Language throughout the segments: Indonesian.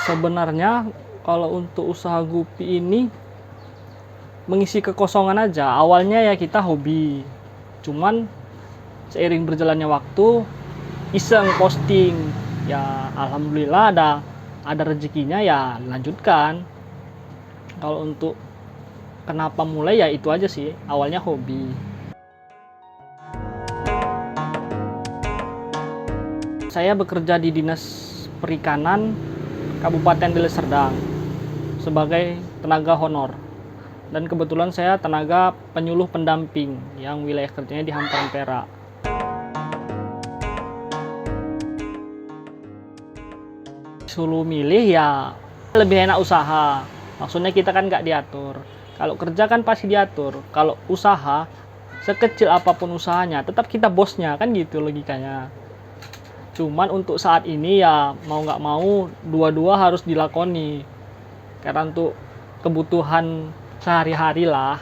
Sebenarnya kalau untuk usaha Gupi ini mengisi kekosongan aja. Awalnya ya kita hobi. Cuman seiring berjalannya waktu iseng posting. Ya alhamdulillah ada rezekinya ya lanjutkan. Kalau untuk kenapa mulai ya itu aja sih. Awalnya hobi. Saya bekerja di Dinas Perikanan Kabupaten Deli Serdang sebagai tenaga honor, dan kebetulan saya tenaga penyuluh pendamping yang wilayah kerjanya di Hamparan Perak. Suruh milih ya lebih enak usaha, maksudnya kita kan nggak diatur. Kalau kerja kan pasti diatur, kalau usaha sekecil apapun usahanya tetap kita bosnya, kan gitu logikanya. Cuman untuk saat ini ya mau nggak mau dua-dua harus dilakoni. Karena untuk kebutuhan sehari-hari lah.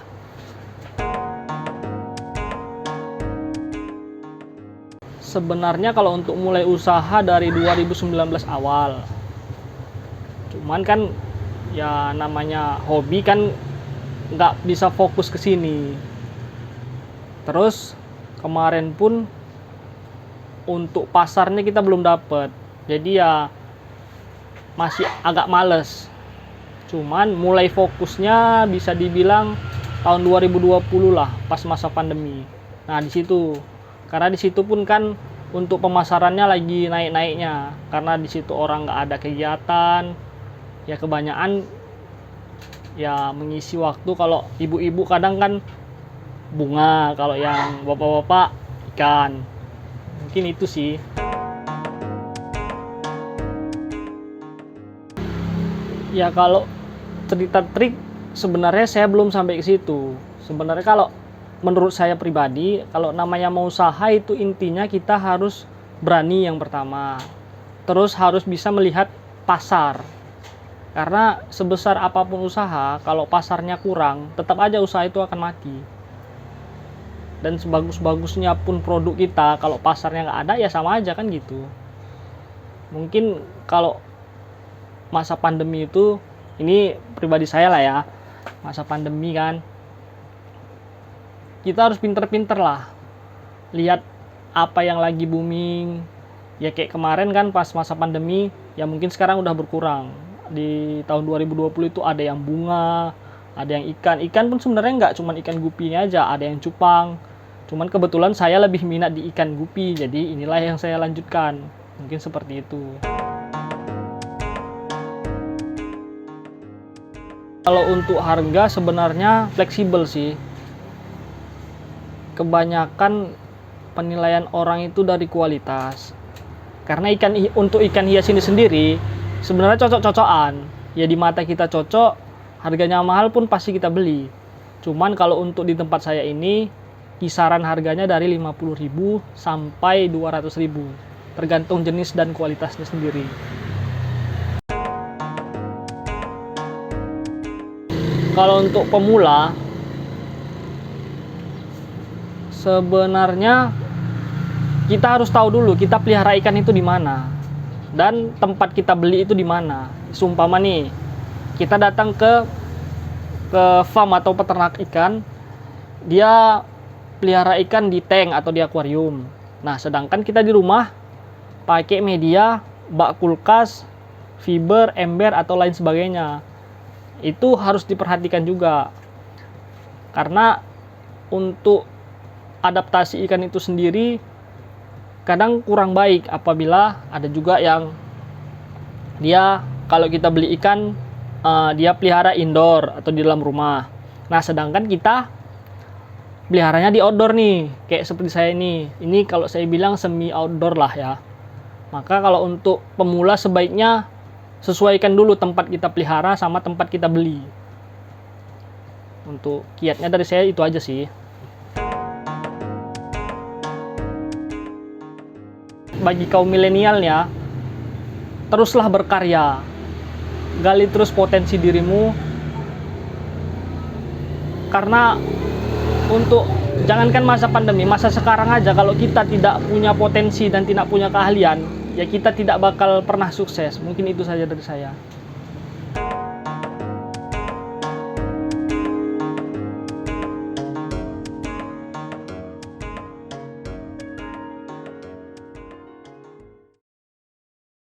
Sebenarnya kalau untuk mulai usaha dari 2019 awal. Cuman kan ya namanya hobi kan nggak bisa fokus ke sini. Terus kemarin pun untuk pasarnya kita belum dapat, jadi ya masih agak males. Cuman mulai fokusnya bisa dibilang tahun 2020 lah, pas masa pandemi. Nah di situ, karena di situ pun kan untuk pemasarannya lagi naik-naiknya, karena di situ orang nggak ada kegiatan, ya kebanyakan ya mengisi waktu. Kalau ibu-ibu kadang kan bunga, kalau yang bapak-bapak ikan. Mungkin itu sih. Ya kalau cerita trik sebenarnya saya belum sampai ke situ. Sebenarnya kalau menurut saya pribadi, kalau namanya mau usaha itu intinya kita harus berani yang pertama. Terus harus bisa melihat pasar. Karena sebesar apapun usaha, kalau pasarnya kurang, tetap aja usaha itu akan mati. Dan sebagus-bagusnya pun produk kita, kalau pasarnya nggak ada ya sama aja kan gitu. Mungkin kalau masa pandemi itu, ini pribadi saya lah ya, masa pandemi kan kita harus pinter-pinter lah lihat apa yang lagi booming. Ya kayak kemarin kan pas masa pandemi, ya mungkin sekarang udah berkurang. Di tahun 2020 itu ada yang bunga, ada yang ikan pun sebenarnya nggak cuma ikan gupinya aja, ada yang cupang. Cuman kebetulan saya lebih minat di ikan gupi, jadi inilah yang saya lanjutkan. Mungkin seperti itu. Kalau untuk harga sebenarnya fleksibel sih. Kebanyakan penilaian orang itu dari kualitas. Karena untuk ikan hias ini sendiri sebenarnya cocok-cocokan. Ya di mata kita cocok, harganya mahal pun pasti kita beli. Cuman kalau untuk di tempat saya ini kisaran harganya dari 50.000 sampai 200.000, tergantung jenis dan kualitasnya sendiri. Kalau untuk pemula sebenarnya kita harus tahu dulu kita pelihara ikan itu di mana dan tempat kita beli itu di mana. Seumpama nih kita datang ke farm atau peternak ikan, dia pelihara ikan di tank atau di akuarium. Nah, sedangkan kita di rumah pakai media bak kulkas, fiber, ember atau lain sebagainya. Itu harus diperhatikan juga. Karena untuk adaptasi ikan itu sendiri kadang kurang baik apabila ada juga yang dia kalau kita beli ikan dia pelihara indoor atau di dalam rumah. Nah, sedangkan kita peliharanya di outdoor nih, kayak seperti saya ini kalau saya bilang semi outdoor lah ya. Maka kalau untuk pemula sebaiknya sesuaikan dulu tempat kita pelihara sama tempat kita beli. Untuk kiatnya dari saya itu aja sih. Bagi kaum milenialnya, teruslah berkarya, gali terus potensi dirimu, karena untuk jangankan masa pandemi, masa sekarang aja kalau kita tidak punya potensi dan tidak punya keahlian, ya kita tidak bakal pernah sukses. Mungkin itu saja dari saya.